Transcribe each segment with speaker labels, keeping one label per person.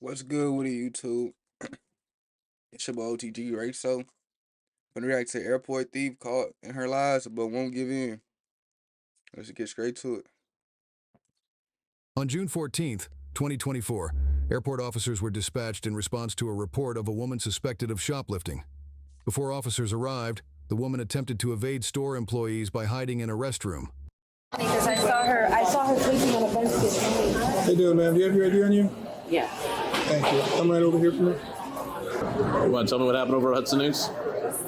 Speaker 1: What's good with it, YouTube? It's your boy Otg Raysoo. Gonna react to airport thief caught in her lies, but won't give in. Let's get straight to it.
Speaker 2: On June 14th, 2024, airport officers were dispatched in response to a report of a woman suspected of shoplifting. Before officers arrived, the woman attempted to evade store employees by hiding in a restroom.
Speaker 3: Because I saw her sleeping on a bench.
Speaker 4: How you doing, ma'am? Do you have your ID on you?
Speaker 3: Yeah.
Speaker 4: Thank you. Come right over here for me.
Speaker 5: You want to tell me what happened over at Hudson News?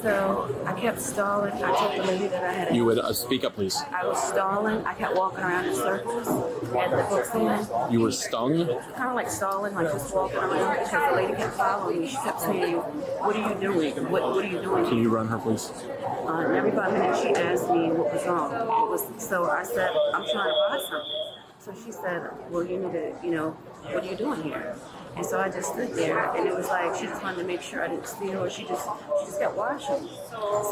Speaker 3: So I kept stalling. I told the lady that I had.
Speaker 5: You would speak up, please.
Speaker 3: I was stalling. I kept walking around in circles at the book stand.
Speaker 5: You were stung?
Speaker 3: Kind of like stalling, like just walking around because the lady kept following me. She kept saying, "What are you doing? What are you doing?"
Speaker 5: Can you run her, please?
Speaker 3: And every 5 minutes she asked me what was wrong. So I said, "I'm trying to buy something." So she said, "Well, you need to, what are you doing here?" And so I just stood there, and it was like she just wanted to make sure I didn't steal, or she just kept watching.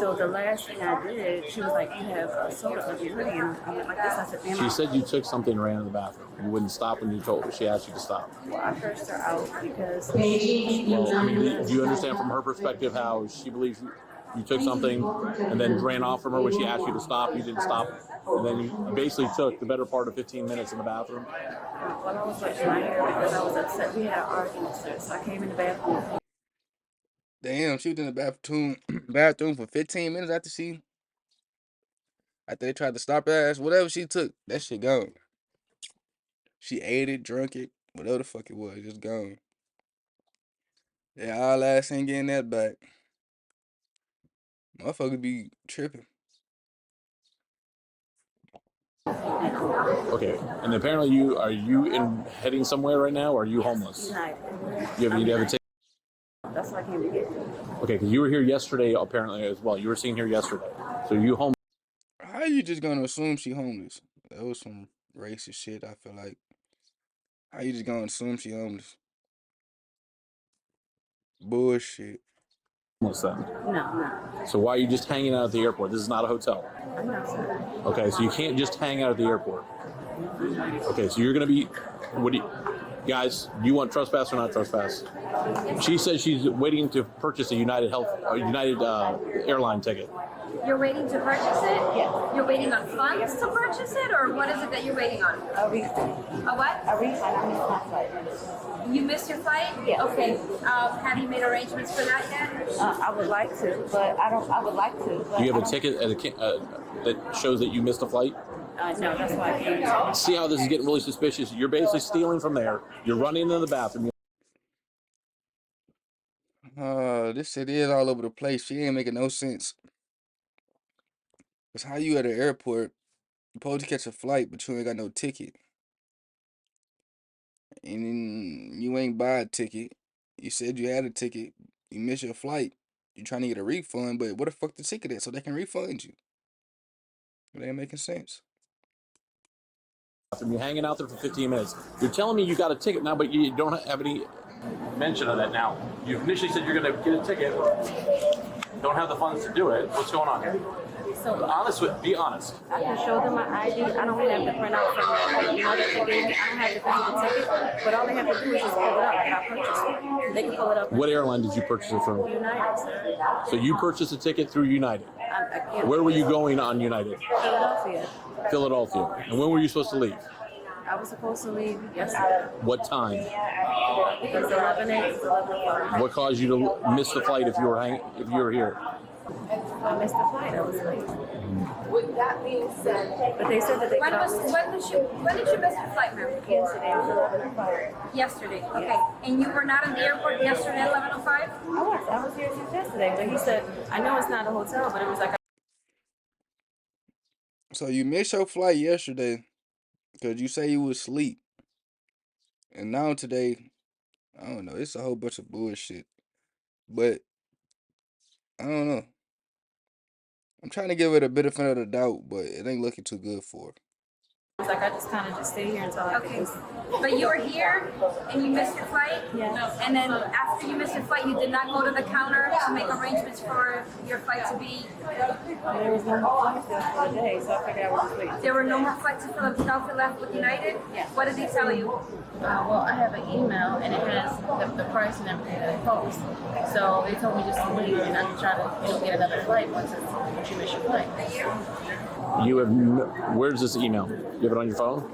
Speaker 3: So the last thing I did, she was like, "You have a soda for me, honey," and I went like this. I said, "Ma'am."
Speaker 5: She said you took something and ran in the bathroom. You wouldn't stop when you told her. She asked you to stop.
Speaker 3: Well, I cursed her out because
Speaker 5: Well, I mean, do you understand from her perspective how she believes you took something and then ran off from her when she asked you to stop? You didn't stop. And then you basically took the better part of 15 minutes in the bathroom.
Speaker 3: Well, I was like my hair because I was upset. We had an argument, so I came in the bathroom.
Speaker 1: Damn, she was in the bathroom for 15 minutes after they tried to stop her ass. Whatever she took, that shit gone. She ate it, drunk it, whatever the fuck it was, just gone. Yeah, all ass ain't getting that back. Motherfucker be tripping.
Speaker 5: Okay, and apparently you heading somewhere right now, or are you homeless?
Speaker 3: United.
Speaker 5: You have a ticket?
Speaker 3: That's what I came to get.
Speaker 5: Okay, because you were here yesterday apparently as well. You were seen here yesterday. So you homeless?
Speaker 1: How you just gonna assume she homeless? That was some racist shit, I feel like. How you just gonna assume she homeless? Bullshit.
Speaker 5: Then.
Speaker 3: No.
Speaker 5: So why are you just hanging out at the airport? This is not a hotel.
Speaker 3: I'm not sorry.
Speaker 5: Okay, so you can't just hang out at the airport. Okay, so you're gonna be, guys, do you want trespass or not trespass? She says she's waiting to purchase a United airline ticket.
Speaker 6: You're waiting to purchase it?
Speaker 3: Yeah.
Speaker 6: You're waiting on funds to purchase it, or what is it that you're waiting on?
Speaker 3: A refund.
Speaker 6: A what?
Speaker 3: A refund. I missed my flight.
Speaker 6: You missed your flight?
Speaker 3: Yeah.
Speaker 6: Okay. Have you made arrangements for that yet?
Speaker 3: I would like to, but I don't. I would like to. But
Speaker 5: Do you have
Speaker 3: I
Speaker 5: a ticket that shows that you missed a flight?
Speaker 3: No, that's why I came.
Speaker 5: See how this is getting really suspicious? You're basically stealing from there. You're running into the bathroom.
Speaker 1: This shit is all over the place. She ain't making no sense. Cause how you at an airport, you supposed to catch a flight, but you ain't got no ticket. And then you ain't buy a ticket. You said you had a ticket. You missed your flight. You trying to get a refund, but what the fuck the ticket is so they can refund you? It ain't making sense.
Speaker 5: You're hanging out there for 15 minutes. You're telling me you got a ticket now, but you don't have any mention of that now. You initially said you're going to get a ticket. Don't have the funds to do it. What's going on here?
Speaker 3: So
Speaker 5: Be honest.
Speaker 3: I can show them my ID. I don't have to print out from that they gave me. I don't have to physical ticket, but all they have to do is just pull it up and I purchased it. They can pull it up.
Speaker 5: What airline did you purchase it from?
Speaker 3: United, sir.
Speaker 5: So you purchased a ticket through United.
Speaker 3: I can't.
Speaker 5: Where were you going on United?
Speaker 3: Philadelphia.
Speaker 5: Philadelphia. And when were you supposed to leave?
Speaker 3: I was supposed to leave yesterday.
Speaker 5: What time?
Speaker 3: It's 11:08. It's 11:05.
Speaker 5: What caused you to miss the flight if you were here?
Speaker 3: I missed the flight. I was late.
Speaker 6: With that being said,
Speaker 3: But they said that they
Speaker 6: when
Speaker 3: could
Speaker 6: did you miss your flight, ma'am?
Speaker 3: yesterday. It was 11:05.
Speaker 6: Yesterday. Okay. And you were not in the airport yesterday at 11:05?
Speaker 3: I was here since yesterday. But he said, I know it's not a hotel, but it was like.
Speaker 1: So you missed your flight yesterday because you say you was asleep. And now today, I don't know, it's a whole bunch of bullshit. But I don't know. I'm trying to give it a benefit of the doubt, but it ain't looking too good for her.
Speaker 3: It's like I just kind of just stay here until I
Speaker 6: Okay. But you were here and you missed your flight?
Speaker 3: Yeah.
Speaker 6: And then after you missed your flight, you did not go to the counter to make arrangements for your flight to be...
Speaker 3: There was no more flights left for the day, so I figured I would just wait.
Speaker 6: There were no more flights to Philadelphia left with United?
Speaker 3: Yeah.
Speaker 6: What did they tell you?
Speaker 3: Well, I have an email and it has the price and everything that it costs. So they told me just to leave and I can try to get another flight once you miss your flight.
Speaker 5: You have where's this email? You have it on your phone?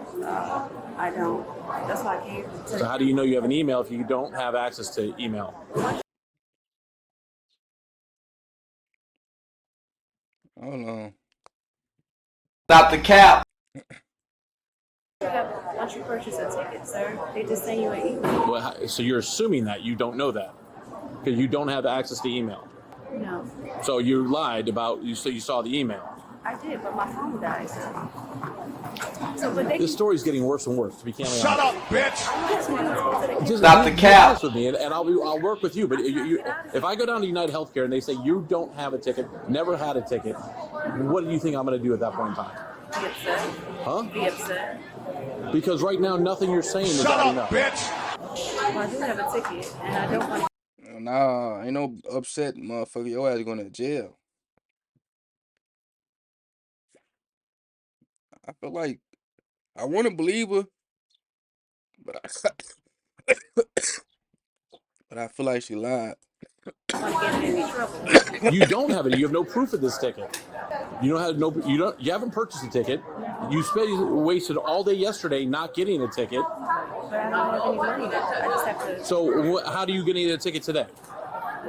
Speaker 3: I don't. That's why I came.
Speaker 5: So how do you know you have an email if you don't have access to email?
Speaker 1: Hold on.
Speaker 7: Stop the cap.
Speaker 3: Once you purchase a ticket, sir, they just send you an email.
Speaker 5: Well, so you're assuming that you don't know that because you don't have access to email.
Speaker 3: No.
Speaker 5: So you lied about you. So you saw the email.
Speaker 3: I did, but my phone died, sir. So, but they
Speaker 5: This story's getting worse and worse. To be candidly
Speaker 7: Shut
Speaker 5: honest.
Speaker 7: up, bitch.
Speaker 5: Just
Speaker 7: Stop the
Speaker 5: be
Speaker 7: cap.
Speaker 5: honest with me, and I'll work with you. But if I go down to United Healthcare and they say you don't have a ticket, never had a ticket, what do you think I'm going to do at that point in time?
Speaker 3: be upset.
Speaker 5: Huh?
Speaker 3: Be upset.
Speaker 5: Because right now nothing you're saying is
Speaker 7: Shut
Speaker 5: adding
Speaker 7: up,
Speaker 5: up.
Speaker 7: bitch.
Speaker 3: Well, I do have a ticket, and I don't want to.
Speaker 1: Nah, ain't no upset, motherfucker. Your ass going to jail. I feel like I want to believe her, but but I feel like she lied.
Speaker 3: Want to get in any trouble.
Speaker 5: You don't have it. You have no proof of this ticket. You don't have no. You don't. You haven't purchased a ticket. You wasted all day yesterday not getting a ticket.
Speaker 3: But I don't have any money. I just have to.
Speaker 5: So how do you get a ticket today?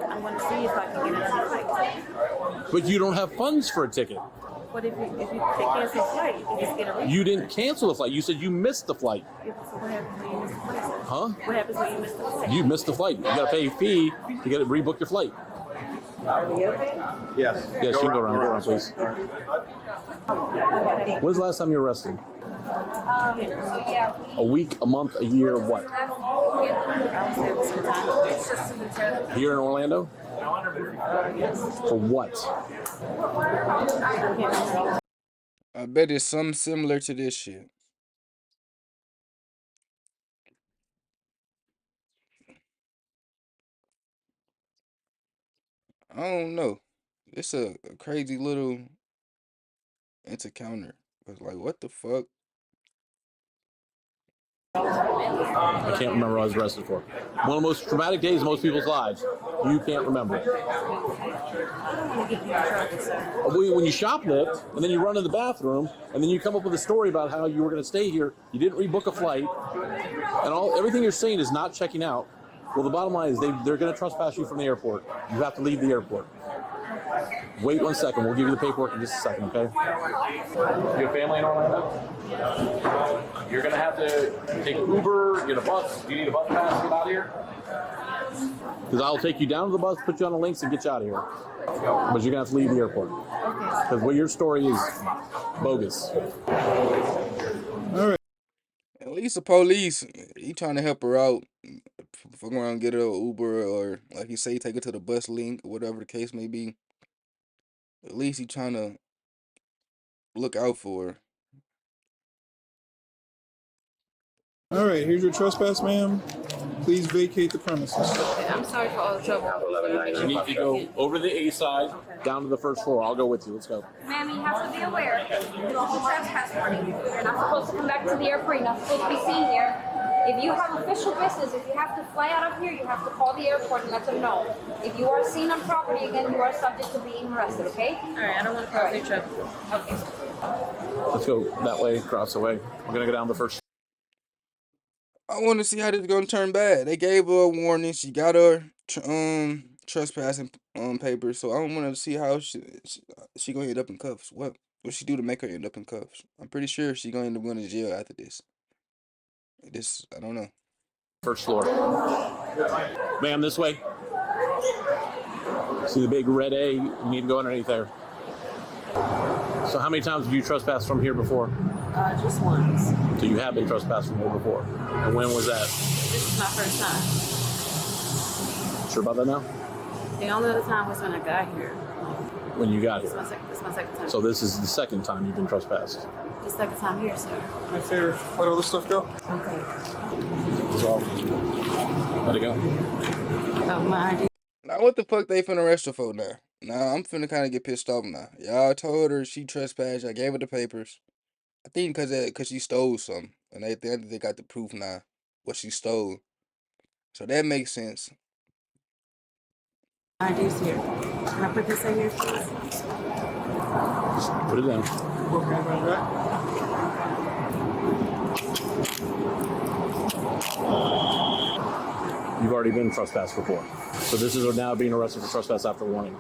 Speaker 3: I want to see if I can get another flight.
Speaker 5: But you don't have funds for a ticket.
Speaker 3: What if they cancel the flight? You just get a refund.
Speaker 5: You didn't cancel the flight. You said you missed the flight.
Speaker 3: So what happens when you miss the flight, sir?
Speaker 5: Huh?
Speaker 3: What happens when you miss the flight?
Speaker 5: You missed the flight. You got to pay a fee to get it rebook your flight.
Speaker 7: Yes.
Speaker 5: Yes, you can go around, please. When's the last time you were arrested? A week, a month, a year, what? Here in Orlando? For what?
Speaker 1: I bet it's something similar to this shit. I don't know. It's a crazy little encounter. It's like, what the fuck?
Speaker 5: I can't remember what I was arrested for. One of the most traumatic days in most people's lives. You can't remember it. When you shoplift, and then you run in the bathroom, and then you come up with a story about how you were going to stay here, you didn't rebook a flight, and everything you're saying is not checking out. Well, the bottom line is they're going to trespass you from the airport. You have to leave the airport. Wait 1 second. We'll give you the paperwork in just a second, okay? You have family in Orlando? You're going to have to take an Uber, get a bus. Do you need a bus pass to get out of here? Because I'll take you down to the bus, put you on the links, and get you out of here. But you're going to have to leave the airport. Because your story is bogus.
Speaker 1: All right. At least the police, he trying to help her out. Fuck around and get her an Uber, or like you say, take her to the bus link, or whatever the case may be. At least he trying to look out for her.
Speaker 4: All right, here's your trespass, ma'am. Please vacate the premises.
Speaker 3: I'm sorry for all the trouble.
Speaker 5: You need to go over to the A side, down to the first floor. I'll go with you. Let's go.
Speaker 6: Ma'am, you have to be aware. It's a trespass warning. You're not supposed to come back to the airport. You're not supposed to be seen here. If you have official business, if you have to fly out of here, you have to call the airport and let them know. If you are seen on property again, you are subject to being arrested, okay?
Speaker 3: All right, I don't want to cause any trouble.
Speaker 6: Okay.
Speaker 5: Let's go that way, across the way. We're going to go down the first.
Speaker 1: I want to see how this is gonna turn bad. They gave her a warning. She got her trespassing papers. So I want to see how she gonna end up in cuffs. What she do to make her end up in cuffs? I'm pretty sure she gonna end up going to jail after this. I don't know.
Speaker 5: First floor. Ma'am, this way. See the big red A? You need to go underneath there. So how many times have you trespassed from here before?
Speaker 3: Just once.
Speaker 5: So you have been trespassed from here before. And when was that?
Speaker 3: This is my first time.
Speaker 5: Sure about that now?
Speaker 3: The only other time was when I got here.
Speaker 5: When you got
Speaker 3: This
Speaker 5: here.
Speaker 3: is my second time.
Speaker 5: So this is the second time you've been trespassed.
Speaker 3: The second time here, sir.
Speaker 4: My fair. Let all this stuff go.
Speaker 3: Okay.
Speaker 5: So, let it go.
Speaker 3: My ID.
Speaker 1: Now what the fuck they finna arrest her for now? Now I'm finna kind of get pissed off now. Y'all told her she trespassed. I gave her the papers. I think cause she stole something, and they got the proof now what she stole. So that makes sense.
Speaker 3: ID's here. Can I put this in here, please?
Speaker 5: Just put it down.
Speaker 4: Okay, my back.
Speaker 5: You've already been trespassed before. So this is now being arrested for trespass after warning.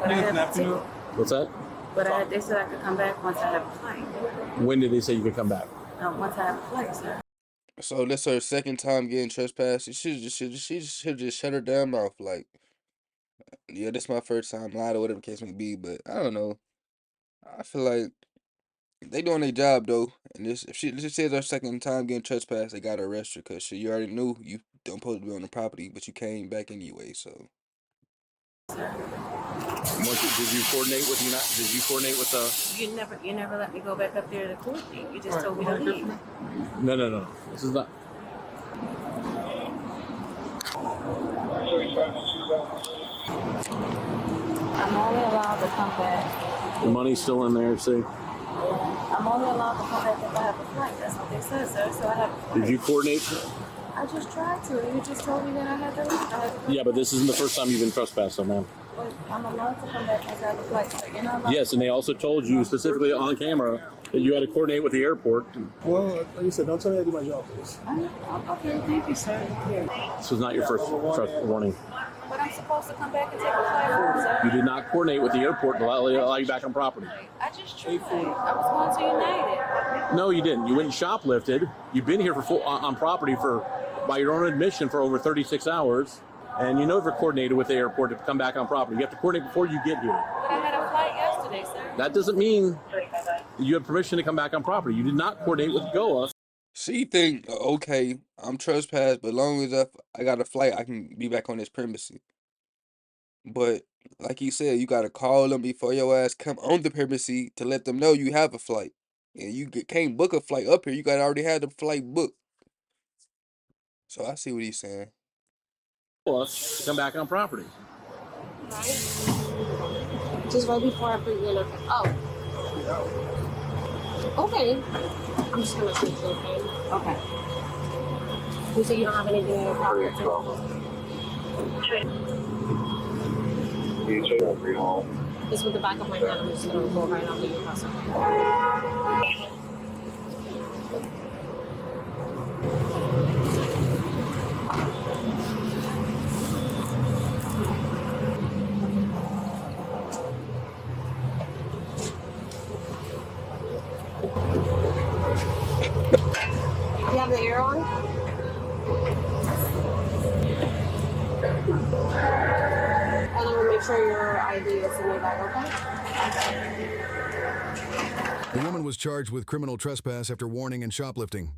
Speaker 3: But I have a ticket.
Speaker 5: What's that?
Speaker 3: But they said I could come back once I have a flight.
Speaker 5: When did they say you could come back?
Speaker 3: Once I have a flight, sir.
Speaker 1: So this her second time getting trespassed. She should just shut her damn mouth. Like, yeah, this my first time, lied or whatever the case may be. But I don't know. I feel like they doing their job though. And if she says her second time getting trespassed, they gotta arrest her because you already knew you don't supposed to be on the property, but you came back anyway. So.
Speaker 5: Did you coordinate with Did you coordinate with the?
Speaker 3: You never let me go back up there to coordinate. You just told me to leave.
Speaker 5: No. This is not.
Speaker 3: I'm only allowed to come back.
Speaker 5: The money's still in there. See.
Speaker 3: I'm only allowed to come back if I have a flight. That's what they said, sir. So I have a flight.
Speaker 5: Did you coordinate?
Speaker 3: I just tried to. You just told me that I had to leave.
Speaker 5: Yeah, but this isn't the first time you've been trespassed, so man.
Speaker 3: Well, I'm allowed to come back once I have a flight, sir. You're not allowed.
Speaker 5: Yes, and they also told you specifically on camera that you had to coordinate with the airport.
Speaker 4: Well, like you said, don't tell me how to do my job, please.
Speaker 3: Okay, thank you, sir. Here.
Speaker 5: This was not your first warning.
Speaker 3: But I'm supposed to come back and take a flight home, sir.
Speaker 5: You did not coordinate with the airport to allow you back on property.
Speaker 3: I just tried. I was going to United.
Speaker 5: No, you didn't. You went and shoplifted. You've been here on property by your own admission for over 36 hours, and you never coordinated with the airport to come back on property. You have to coordinate before you get here.
Speaker 3: But I had a flight yesterday, sir.
Speaker 5: That doesn't mean you have permission to come back on property. You did not coordinate with GOA.
Speaker 1: She think, okay, I'm trespassed, but as long as I got a flight, I can be back on this premises. But like you said, you gotta call them before your ass come on the premises to let them know you have a flight. And you can't book a flight up here. You gotta already have the flight booked. So I see what he's saying.
Speaker 5: To come back on property.
Speaker 6: Right? Just right before I put you in a... Oh. Okay. I'm just gonna switch the okay?
Speaker 3: Okay.
Speaker 6: You say you don't have anything in your pocket? Just with the back of my hand, I'm just gonna go right on to your customer. You have the ear on? And then we'll make sure your ID is in your bag, okay?
Speaker 2: The woman was charged with criminal trespass after warning and shoplifting.